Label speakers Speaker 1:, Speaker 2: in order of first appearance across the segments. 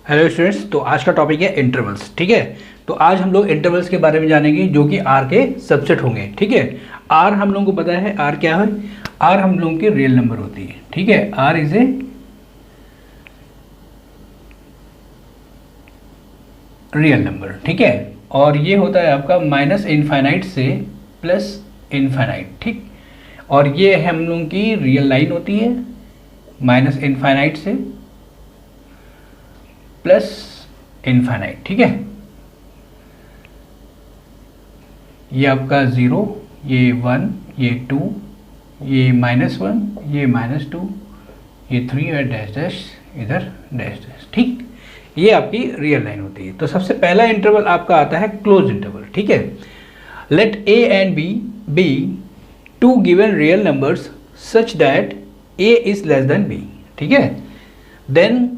Speaker 1: Hello students, तो आज का टॉपिक है इंटरवल्स। ठीक है, तो आज हम लोग इंटरवल्स के बारे में जानेंगे जो कि आर के सबसेट होंगे। ठीक है, आर हम लोगों को पता है आर क्या है। आर हम लोगों की रियल नंबर होती है। ठीक है, R is a real number. ठीक है, और ये होता है आपका माइनस इनफाइनाइट से प्लस इनफाइनाइट। ठीक, और ये हम लोगों की रियल लाइन होती है माइनस इनफाइनाइट से प्लस इनफाइनाइट। ठीक है, ये आपका 0, ये 1, ये 2, ये -1, ये -2, ये 3 और डैश डैश इधर डैश डैश। ठीक, ये आपकी रियल लाइन होती है। तो सबसे पहला इंटरवल आपका आता है क्लोज इंटरवल। ठीक है, let a and b be two given real numbers such that a is less than b। ठीक है, then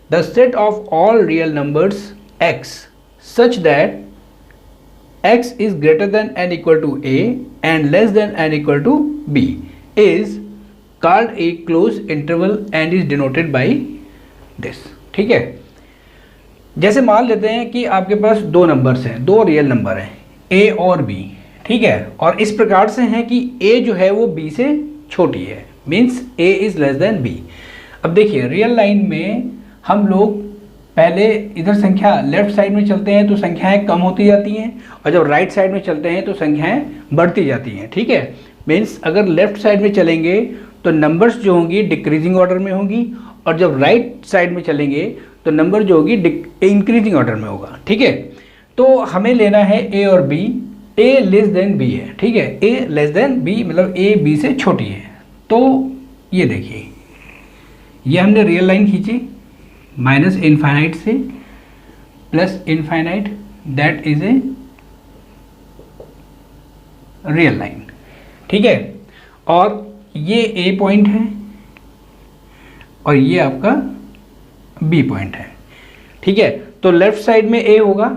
Speaker 1: the set of all real numbers x such that x is greater than and equal to a and less than and equal to b is called a closed interval and is denoted by this। ठीक है, जैसे मान लेते हैं कि आपके पास दो numbers हैं, दो रियल नंबर हैं a और b। ठीक है, और इस प्रकार से हैं कि a जो है वो b से छोटी है, means a is less than b। अब देखिए रियल लाइन में हम लोग पहले इधर संख्या लेफ्ट साइड में चलते हैं तो संख्याएं कम होती जाती हैं, और जब राइट साइड में चलते हैं तो संख्याएं बढ़ती जाती हैं। ठीक है, मीन्स अगर लेफ्ट साइड में चलेंगे तो नंबर्स जो होंगी डिक्रीजिंग ऑर्डर में होंगी, और जब राइट साइड में चलेंगे तो नंबर जो होगी इंक्रीजिंग ऑर्डर में होगा। ठीक है, तो हमें लेना है ए और बी। ए लेस देन बी है। ठीक है, ए लेस देन बी मतलब ए बी से छोटी है। तो ये देखिए, ये हमने रियल लाइन खींची माइनस इनफाइनाइट से plus infinite, that is a real line. ठीक है, और ये ए पॉइंट है और ये आपका बी पॉइंट है। ठीक है, तो लेफ्ट साइड में ए होगा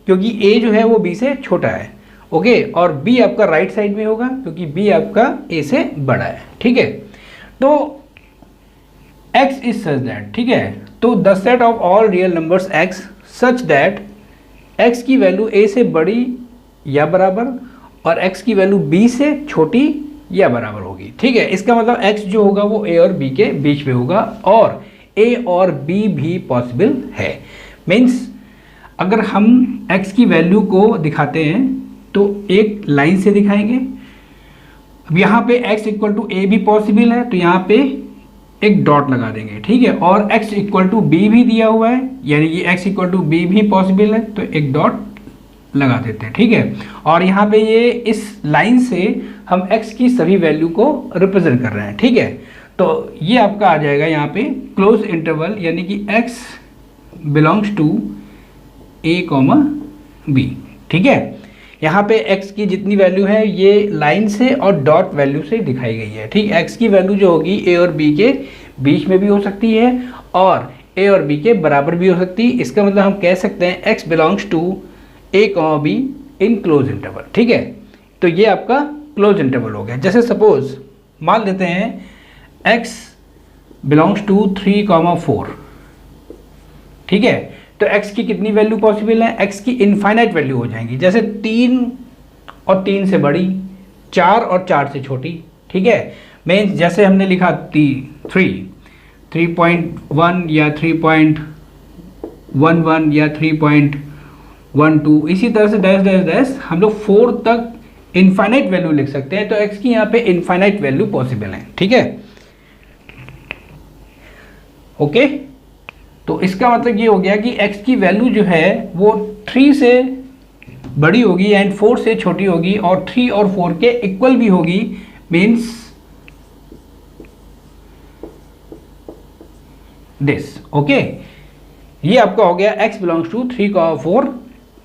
Speaker 1: क्योंकि ए जो है वो बी से छोटा है। ओके, और बी आपका राइट साइड में होगा क्योंकि बी आपका ए से बड़ा है। ठीक है, तो x इज सच दैट। ठीक है, तो the set of all real numbers x such that x की वैल्यू a से बड़ी या बराबर और x की वैल्यू b से छोटी या बराबर होगी। ठीक है, इसका मतलब x जो होगा वो a और b के बीच में होगा, और a और b भी पॉसिबल है। मीन्स अगर हम x की वैल्यू को दिखाते हैं तो एक लाइन से दिखाएंगे। अब यहाँ पे x इक्वल टू a भी पॉसिबल है तो यहाँ पे एक डॉट लगा देंगे। ठीक है, और x इक्वल टू बी भी दिया हुआ है, यानी कि x इक्वल टू बी भी पॉसिबल है तो एक डॉट लगा देते हैं। ठीक है, और यहाँ पे ये इस लाइन से हम x की सभी वैल्यू को रिप्रेजेंट कर रहे हैं। ठीक है, तो ये आपका आ जाएगा यहाँ पे क्लोज इंटरवल, यानी कि x belongs to a, b। ठीक है, यहाँ पे x की जितनी वैल्यू है ये लाइन से और डॉट वैल्यू से दिखाई गई है। ठीक, x की वैल्यू जो होगी a और b के बीच में भी हो सकती है और a और b के बराबर भी हो सकती है। इसका मतलब हम कह सकते हैं x belongs to a, b in close interval. ठीक है, तो ये आपका क्लोज इंटरवल हो गया। जैसे सपोज मान लेते हैं x बिलोंग्स टू 3, 4। ठीक है, तो x की कितनी वैल्यू पॉसिबल है? x की इनफाइनाइट वैल्यू हो जाएंगी, जैसे 3 और 3 से बड़ी, 4 और 4 से छोटी। ठीक है, मीन्स जैसे हमने लिखा 3.1 या 3.11 या 3.12, इसी तरह से डैश डैश डैश हम लोग 4 तक इनफाइनाइट वैल्यू लिख सकते हैं। तो x की यहाँ पे इनफाइनाइट वैल्यू पॉसिबल है। ठीक है, ओके, तो इसका मतलब ये हो गया कि x की वैल्यू जो है वो 3 से बड़ी होगी एंड 4 से छोटी होगी और 3 और 4 के इक्वल भी होगी। Means this. ओके, ये आपका हो गया x belongs to 3, 4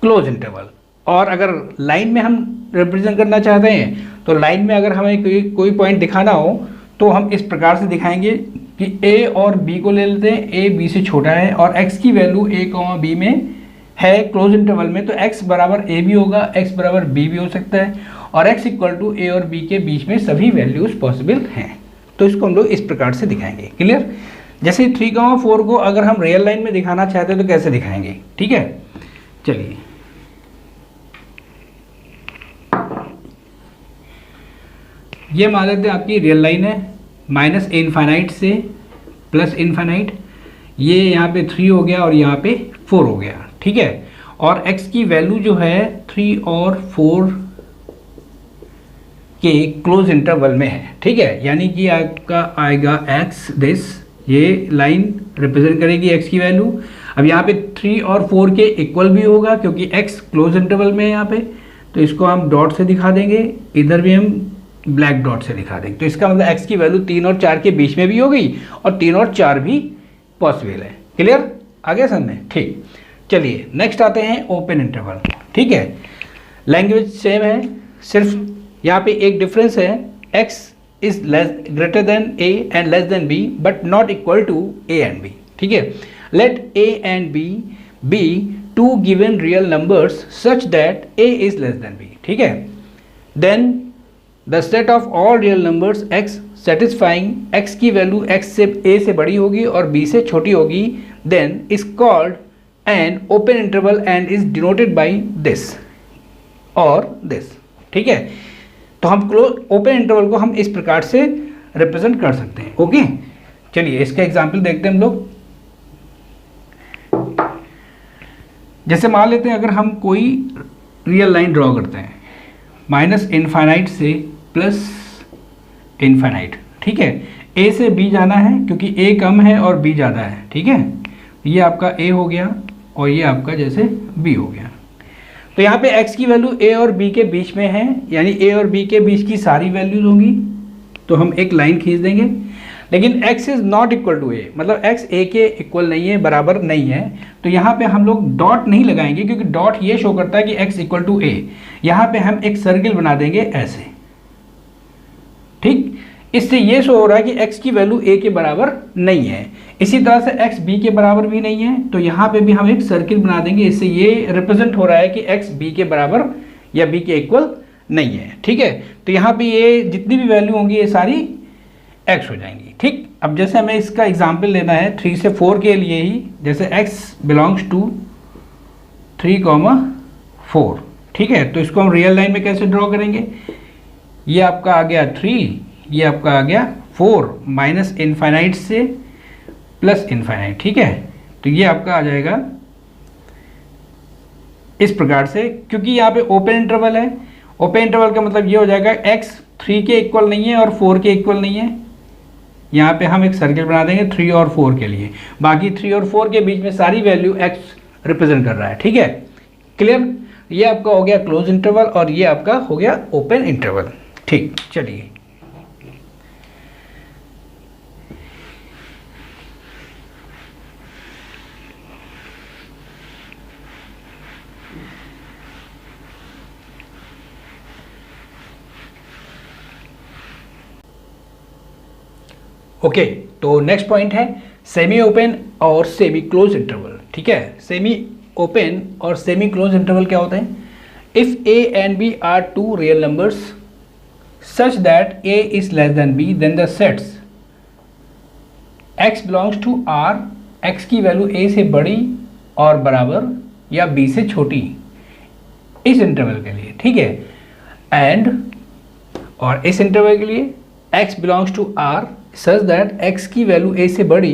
Speaker 1: close interval. और अगर लाइन में हम रिप्रेजेंट करना चाहते हैं तो लाइन में अगर हमें कोई पॉइंट दिखाना हो तो हम इस प्रकार से दिखाएंगे कि a और b को ले लेते हैं। a b से छोटा है और x की वैल्यू a, b में है क्लोज इंटरवल में, तो x बराबर a भी होगा, x बराबर b भी हो सकता है, और x इक्वल टू a और b के बीच में सभी वैल्यूज पॉसिबल हैं। तो इसको हम लोग इस प्रकार से दिखाएंगे। क्लियर? जैसे 3,4 को अगर हम रियल लाइन में दिखाना चाहते हैं तो कैसे दिखाएंगे, ठीक है। चलिए ये मान लेते हैं आपकी रियल लाइन है, माइनस इनफाइनाइट से प्लस इनफाइनाइट, ये यहाँ पे 3 हो गया और यहाँ पे 4 हो गया, ठीक है। और x की वैल्यू जो है 3 और 4 के क्लोज इंटरवल में है, ठीक है। यानी कि आपका आएगा x दिस, ये लाइन रिप्रेजेंट करेगी x की वैल्यू। अब यहाँ पे 3 और 4 के इक्वल भी होगा क्योंकि x क्लोज इंटरवल में है यहाँ पे, तो इसको हम डॉट से दिखा देंगे, इधर भी हम ब्लैक डॉट से दिखा देंगे। तो इसका मतलब x की वैल्यू 3 और 4 के बीच में भी हो गई और 3 और 4 भी पॉसिबल है। क्लियर, आ गया समझ में, ठीक। चलिए नेक्स्ट आते हैं ओपन इंटरवल, ठीक है। लैंग्वेज सेम है, सिर्फ यहाँ पे एक डिफरेंस है, x is greater than a and less than b but not equal to a and b, ठीक है। Let a and b be two given real numbers such that a is less than b, ठीक है। Then the set of all real numbers x satisfying x की value x से a से बड़ी होगी और b से छोटी होगी, then is called an open interval and is denoted by this और दिस, ठीक है। तो हम क्लोज ओपन इंटरवल को हम इस प्रकार से रिप्रेजेंट कर सकते हैं, ओके। चलिए इसका एग्जांपल देखते हैं हम लोग। जैसे मान लेते हैं अगर हम कोई रियल लाइन ड्रॉ करते हैं माइनस इनफाइनाइट से प्लस इनफाइनाइट, ठीक है। a से b जाना है क्योंकि a कम है और b ज़्यादा है, ठीक है। ये आपका a हो गया और ये आपका जैसे b हो गया। तो यहाँ पे x की वैल्यू a और b के बीच में है, यानी a और b के बीच की सारी वैल्यूज होंगी, तो हम एक लाइन खींच देंगे। लेकिन x is not equal to a, मतलब x a के इक्वल नहीं है, बराबर नहीं है, तो यहाँ पे हम लोग डॉट नहीं लगाएंगे क्योंकि डॉट ये शो करता है कि x इक्वल टू a। यहाँ पे हम एक सर्किल बना देंगे ऐसे, ठीक। इससे ये शो हो रहा है कि x की वैल्यू a के बराबर नहीं है। इसी तरह से x b के बराबर भी नहीं है, तो यहाँ पे भी हम एक सर्किल बना देंगे, इससे ये रिप्रेजेंट हो रहा है कि x b के बराबर या b के इक्वल नहीं है, ठीक है। तो यहाँ पे ये जितनी भी वैल्यू होंगी ये सारी x हो जाएंगी, ठीक। अब जैसे हमें इसका एग्जाम्पल लेना है 3 से 4 के लिए ही, जैसे x बिलोंग्स टू 3,4, ठीक है। तो इसको हम रियल लाइन में कैसे ड्रॉ करेंगे, ये आपका आ गया 3, ये आपका आ गया 4, माइनस इनफाइनाइट से प्लस इनफाइनाइट, ठीक है। तो ये आपका आ जाएगा इस प्रकार से, क्योंकि यहाँ पे ओपन इंटरवल है। ओपन इंटरवल का मतलब ये हो जाएगा x 3 के इक्वल नहीं है और 4 के इक्वल नहीं है। यहाँ पे हम एक सर्किल बना देंगे 3 और 4 के लिए, बाकी 3 और 4 के बीच में सारी वैल्यू x रिप्रेजेंट कर रहा है, ठीक है। क्लियर, ये आपका हो गया क्लोज इंटरवल और ये आपका हो गया ओपन इंटरवल, ठीक। चलिए ओके, तो नेक्स्ट पॉइंट है सेमी ओपन और सेमी क्लोज इंटरवल, ठीक है। सेमी ओपन और सेमी क्लोज इंटरवल क्या होते हैं, if a and b are two real numbers such that a is less than b, then the sets x belongs to r, x की value a से बड़ी और बराबर या b से छोटी इस इंटरवल के लिए, ठीक है। एंड और इस इंटरवल के लिए x belongs to r such that x की वैल्यू a से बड़ी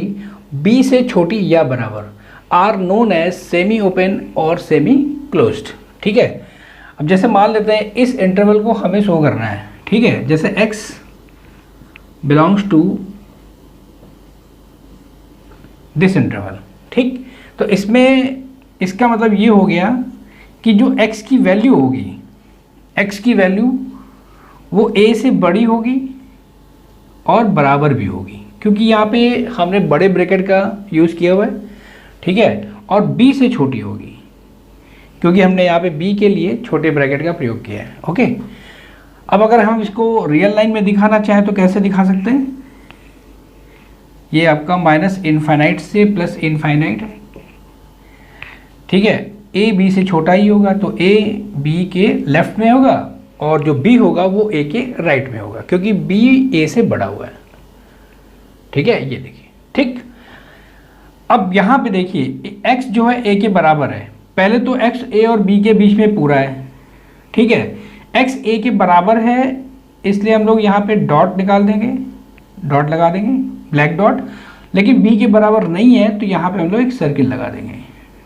Speaker 1: b से छोटी या बराबर are known as semi open और सेमी क्लोज्ड, ठीक है। अब जैसे मान लेते हैं इस इंटरवल को हमें शो करना है, ठीक है। जैसे x belongs to this interval, ठीक। तो इसमें इसका मतलब ये हो गया कि जो x की वैल्यू होगी, x की वैल्यू वो a से बड़ी होगी और बराबर भी होगी, क्योंकि यहाँ पे हमने बड़े ब्रैकेट का यूज़ किया हुआ है, ठीक है। और b से छोटी होगी क्योंकि हमने यहाँ पे b के लिए छोटे ब्रैकेट का प्रयोग किया है, ओके। अब अगर हम इसको रियल लाइन में दिखाना चाहें तो कैसे दिखा सकते हैं, ये आपका माइनस इनफाइनाइट से प्लस इनफाइनाइट है, ठीक है। a b से छोटा ही होगा तो a b के लेफ्ट में होगा और जो b होगा वो a के राइट में होगा, क्योंकि b a से बड़ा हुआ है, ठीक है। ये देखिए, ठीक। अब यहाँ पे देखिए x जो है a के बराबर है, पहले तो x a और b के बीच में पूरा है, ठीक है। x a के बराबर है इसलिए हम लोग यहाँ पे डॉट निकाल देंगे, डॉट लगा देंगे, ब्लैक डॉट। लेकिन b के बराबर नहीं है तो यहाँ पे हम लोग एक सर्किल लगा देंगे,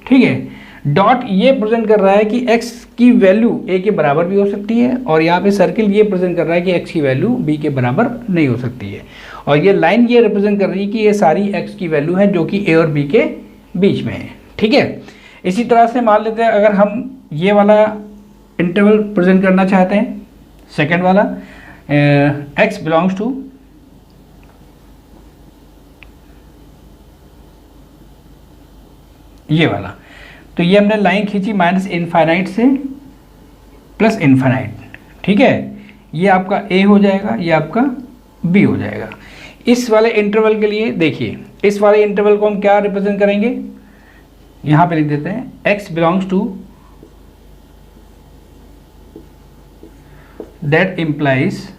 Speaker 1: ठीक है। डॉट ये प्रेजेंट कर रहा है कि x की वैल्यू a के बराबर भी हो सकती है, और यहाँ पे सर्किल ये प्रेजेंट कर रहा है कि x की वैल्यू b के बराबर नहीं हो सकती है, और ये लाइन ये रिप्रेजेंट कर रही है कि ये सारी x की वैल्यू है जो कि a और b के बीच में है, ठीक है। इसी तरह से मान लेते हैं अगर हम ये वाला इंटरवल प्रेजेंट करना चाहते हैं, सेकेंड वाला x बिलोंग्स टू ये वाला, तो ये हमने लाइन खींची माइनस इनफाइनाइट से प्लस इनफाइनाइट, ठीक है। ये आपका a हो जाएगा, ये आपका b हो जाएगा। इस वाले इंटरवल के लिए देखिए, इस वाले इंटरवल को हम क्या रिप्रेजेंट करेंगे, यहाँ पे लिख देते हैं x belongs to that implies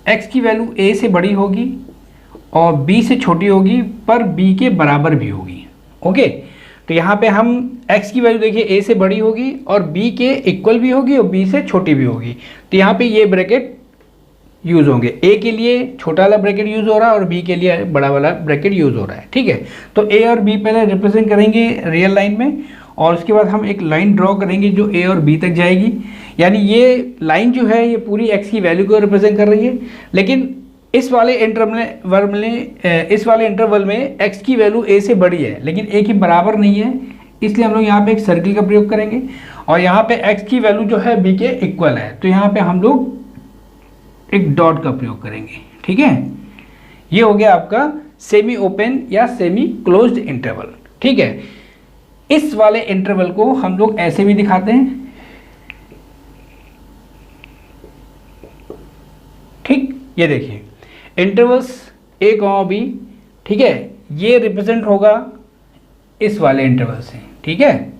Speaker 1: x की वैल्यू a से बड़ी होगी और b से छोटी होगी पर b के बराबर भी होगी, ओके। तो यहाँ पे हम x की वैल्यू देखिए a से बड़ी होगी और b के इक्वल भी होगी और b से छोटी भी होगी, तो यहाँ पे ये ब्रैकेट यूज़ होंगे, a के लिए छोटा वाला ब्रैकेट यूज़ हो रहा है और b के लिए बड़ा वाला ब्रैकेट यूज़ हो रहा है, ठीक है। तो a और b पहले रिप्रेजेंट करेंगे रियल लाइन में, और उसके बाद हम एक लाइन ड्रॉ करेंगे जो a और b तक जाएगी, यानी ये लाइन जो है ये पूरी x की वैल्यू को रिप्रेजेंट कर रही है। लेकिन इस वाले इंटरवल में x की वैल्यू a से बड़ी है लेकिन a के बराबर नहीं है, इसलिए हम लोग यहाँ पे एक सर्किल का प्रयोग करेंगे, और यहाँ पे x की वैल्यू जो है b के इक्वल है, तो यहाँ पे हम लोग एक डॉट का प्रयोग करेंगे, ठीक है। ये हो गया आपका सेमी ओपन या सेमी क्लोज्ड इंटरवल, ठीक है। इस वाले इंटरवल को हम लोग ऐसे भी दिखाते हैं, ठीक। ये देखिए इंटरवल्स a, b, ठीक है, ये रिप्रेजेंट होगा इस वाले इंटरवल से, ठीक है।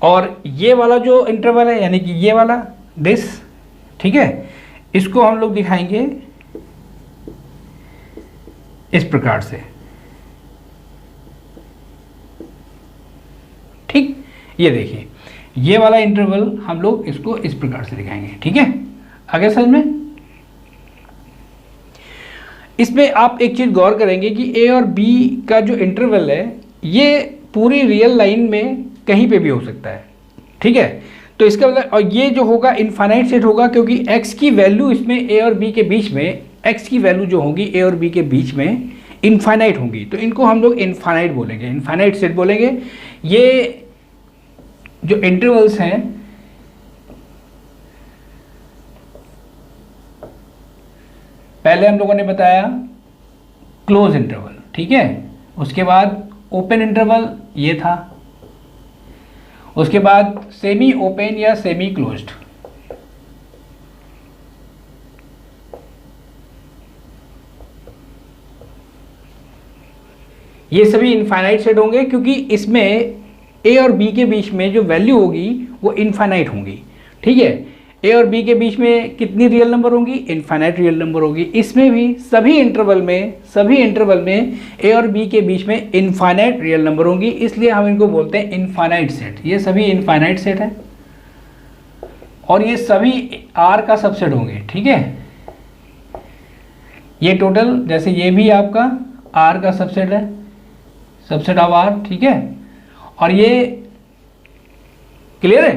Speaker 1: और ये वाला जो इंटरवल है यानी कि ये वाला दिस, ठीक है, इसको हम लोग दिखाएंगे इस प्रकार से, ठीक। ये देखिए ये वाला इंटरवल हम लोग इसको इस प्रकार से दिखाएंगे, ठीक है। आगे समझ में, इसमें आप एक चीज़ गौर करेंगे कि a और b का जो इंटरवल है ये पूरी रियल लाइन में कहीं पे भी हो सकता है, ठीक है। तो इसका मतलब, और ये जो होगा इनफाइनाइट सेट होगा क्योंकि x की वैल्यू इसमें a और b के बीच में, x की वैल्यू जो होगी a और b के बीच में इनफाइनाइट होंगी, तो इनको हम लोग इनफाइनाइट बोलेंगे, इनफाइनाइट सेट बोलेंगे। ये जो इंटरवल्स हैं पहले हम लोगों ने बताया क्लोज इंटरवल, ठीक है, उसके बाद ओपन इंटरवल ये था, उसके बाद सेमी ओपन या सेमी क्लोज्ड, ये सभी इनफाइनाइट सेट होंगे क्योंकि इसमें a और b के बीच में जो वैल्यू होगी वो इनफाइनाइट होंगी, ठीक है। a और b के बीच में कितनी रियल नंबर होंगी, इनफाइनाइट रियल नंबर होगी। इसमें भी सभी इंटरवल में a और b के बीच में इनफाइनाइट रियल नंबर होंगी, इसलिए हम इनको बोलते हैं इनफाइनाइट सेट। ये सभी इनफाइनाइट सेट है और ये सभी R का सबसेट होंगे, ठीक है। ये टोटल, जैसे ये भी आपका R का सबसेट है, सबसेट ऑफ R, ठीक है। और ये क्लियर है,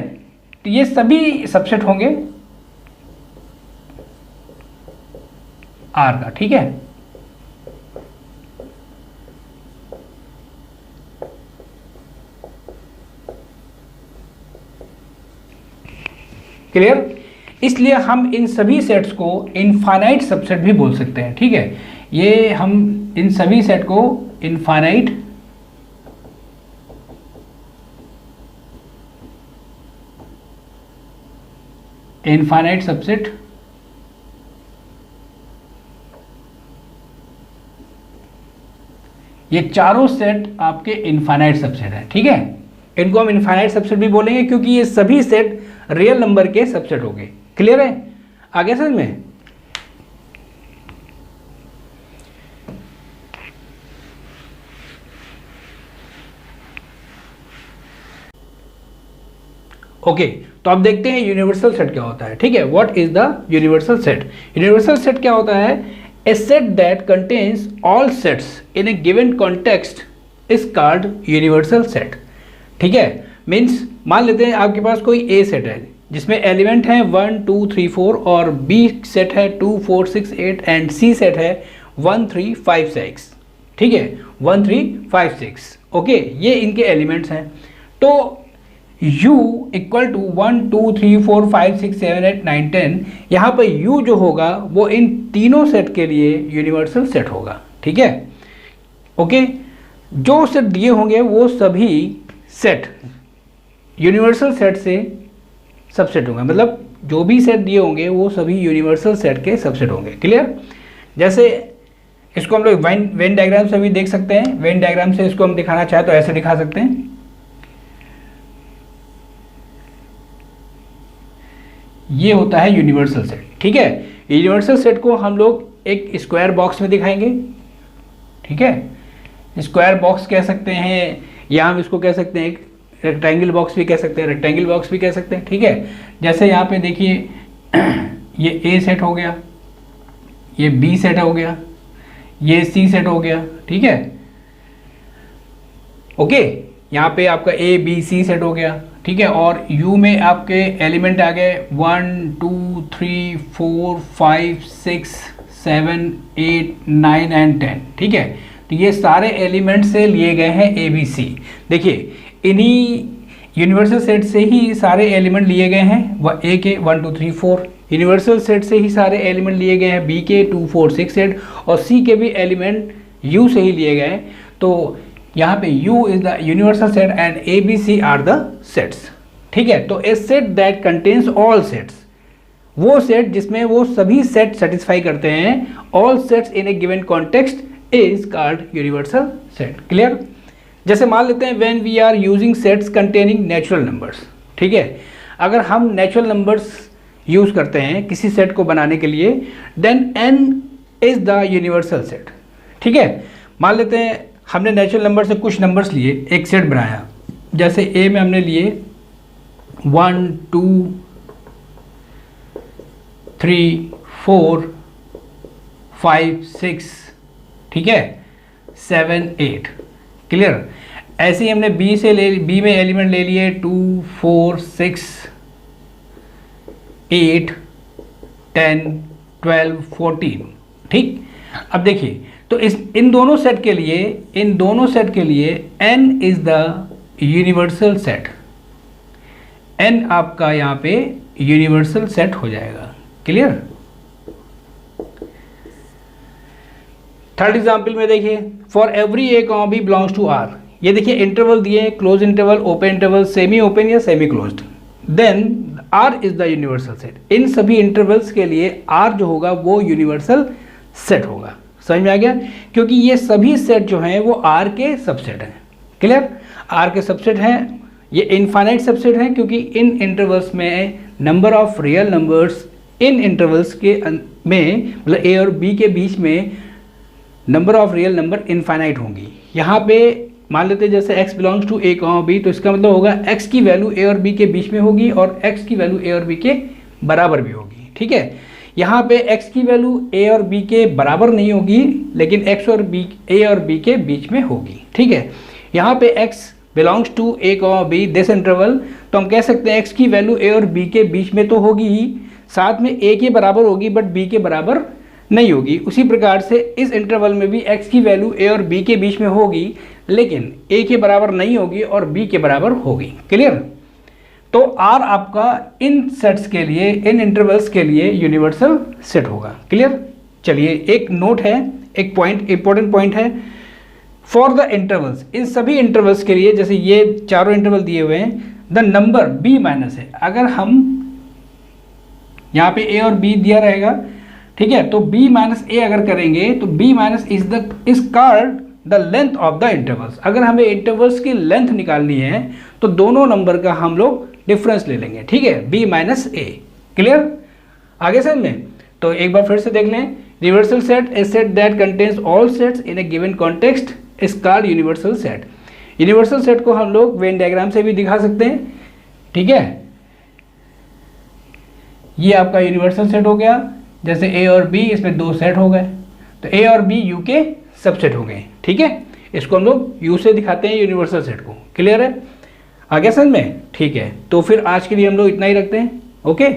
Speaker 1: तो ये सभी सबसेट होंगे R का, ठीक है। क्लियर, इसलिए हम इन सभी सेट्स को इनफाइनाइट सबसेट भी बोल सकते हैं, ठीक है। ये हम इन सभी सेट को इनफाइनाइट सबसेट ये चारों सेट आपके इनफाइनाइट सबसेट है, ठीक है। इनको हम इनफाइनाइट सबसेट भी बोलेंगे क्योंकि ये सभी सेट रियल नंबर के सबसेट हो गए। क्लियर है, आगे समझ में। ओके, तो अब देखते हैं यूनिवर्सल सेट क्या होता है। ठीक है, what is the universal set? Universal set क्या होता है? A set that contains all sets in a given context is called universal set. ठीक है, मीन्स मान लेते हैं आपके पास कोई ए सेट है जिसमें एलिमेंट हैं 1 2 3 4 और बी सेट है 2 4 6 8 एंड सी सेट है 1 3 5 6। ठीक है, 1 3 5 6। ओके, ये इनके एलिमेंट्स हैं। तो u इक्वल टू 1 2 3 4 5 6 7 8 9 10, यहाँ पर u जो होगा वो इन तीनों सेट के लिए यूनिवर्सल सेट होगा। ठीक है, ओके, जो सेट दिए होंगे वो सभी सेट यूनिवर्सल सेट से सबसेट होंगे, मतलब जो भी सेट दिए होंगे वो सभी यूनिवर्सल सेट के सबसेट होंगे। क्लियर? जैसे इसको हम लोग वेन डायग्राम से भी देख सकते हैं। वेन डायग्राम से इसको हम दिखाना चाहे तो ऐसे दिखा सकते हैं। ये होता है यूनिवर्सल सेट। ठीक है, यूनिवर्सल सेट को हम लोग एक स्क्वायर बॉक्स में दिखाएंगे। ठीक है, स्क्वायर बॉक्स कह सकते हैं या हम इसको कह सकते हैं एक रेक्टेंगल बॉक्स भी कह सकते हैं, रेक्टेंगल बॉक्स भी कह सकते हैं। ठीक है, जैसे यहाँ पे देखिए ये ए सेट हो गया, ये बी सेट हो गया, ये सी सेट हो गया। ठीक है, ओके, यहाँ पे आपका ए बी सी सेट हो गया। ठीक है, और यू में आपके एलिमेंट आ गए 1 2 3 4 5 6 7 8 9 एंड 10। ठीक है, तो ये सारे एलिमेंट से लिए गए हैं ए बी सी। देखिए इन्हीं यूनिवर्सल सेट से ही सारे एलिमेंट लिए गए हैं, वह ए के 1 2 3 4। यूनिवर्सल सेट से ही सारे एलिमेंट लिए गए हैं बी के 2 4 6 8 और सी के भी एलिमेंट यू से ही लिए गए हैं। तो यहाँ पे U is the universal set and A B C are the sets. ठीक है, तो a set that contains all sets, वो सेट जिसमें वो सभी सेट सेटिस्फाई करते हैं, all sets in a given context is called universal set. Clear? जैसे मान लेते हैं when we are using sets containing natural numbers. ठीक है, अगर हम नेचुरल नंबर्स यूज करते हैं किसी सेट को बनाने के लिए, then n is the universal set. ठीक है, मान लेते हैं हमने नेचुरल नंबर से कुछ नंबर्स लिए, एक सेट बनाया। जैसे a में हमने लिए 1 2 3 4 5 6, ठीक है, 7 8। क्लियर? ऐसे ही हमने बी में एलिमेंट ले लिए 2 4 6 8 10 12 14। ठीक, अब देखिए तो इन दोनों सेट के लिए n is the universal set. n आपका यहाँ पे यूनिवर्सल सेट हो जाएगा। क्लियर? थर्ड एग्जाम्पल में देखिए for every a comma b belongs to R. ये देखिए इंटरवल दिए, close interval, open interval, semi open या semi closed, then R is the universal set. इन सभी इंटरवल्स के लिए आर जो होगा वो यूनिवर्सल सेट होगा। समझ में आ गया? क्योंकि ये सभी सेट जो हैं वो आर के सबसेट हैं। क्लियर? आर के सबसेट हैं, ये इनफाइनाइट सबसेट हैं क्योंकि इन इंटरवल्स में नंबर ऑफ रियल नंबर्स इन इंटरवल्स के में, मतलब ए और बी के बीच में number of real number infinite होंगी। यहाँ पे मान लेते हैं जैसे x belongs to a comma b, तो इसका मतलब होगा x की वैल्यू a और b के बीच में होगी और x की वैल्यू a और b के बराबर भी होगी। ठीक है, यहाँ पे x की वैल्यू a और b के बराबर नहीं होगी लेकिन x और b a और b के बीच में होगी। ठीक है, यहाँ पे x belongs to a comma b this interval, तो हम कह सकते हैं x की वैल्यू a और b के बीच में तो होगी ही, साथ में a के बराबर होगी बट b के बराबर नहीं होगी। उसी प्रकार से इस इंटरवल में भी x की वैल्यू a और b के बीच में होगी लेकिन a के बराबर नहीं होगी और b के बराबर होगी। क्लियर? तो r आपका इन सेट्स के लिए, इन इंटरवल्स के लिए यूनिवर्सल सेट होगा। क्लियर? चलिए एक नोट है, एक पॉइंट, इंपॉर्टेंट पॉइंट है, फॉर द इंटरवल्स, इन सभी इंटरवल्स के लिए, जैसे ये चारों इंटरवल दिए हुए हैं, द नंबर b माइनस है। अगर हम यहाँ पे a और b दिया रहेगा, ठीक है, तो b माइनस ए अगर करेंगे तो b minus is called the length of the intervals. अगर हमें इंटरवल्स की लेंथ निकालनी है तो दोनों नंबर का हम लोग डिफरेंस ले लेंगे। ठीक है, b माइनस ए। क्लियर? आगे समझ में? तो एक बार फिर से देख लें, reversal set A set that contains all sets in a given context is called universal set. Universal set को हम लोग वेन डायग्राम से भी दिखा सकते हैं। ठीक है, ये आपका यूनिवर्सल सेट हो गया, जैसे ए और बी इसमें 2 सेट हो गए, तो ए और बी यू के सबसेट हो गए। ठीक है, इसको हम लोग यू से दिखाते हैं यूनिवर्सल सेट को। क्लियर है, आगे समझ में? ठीक है, तो फिर आज के लिए हम लोग इतना ही रखते हैं। ओके।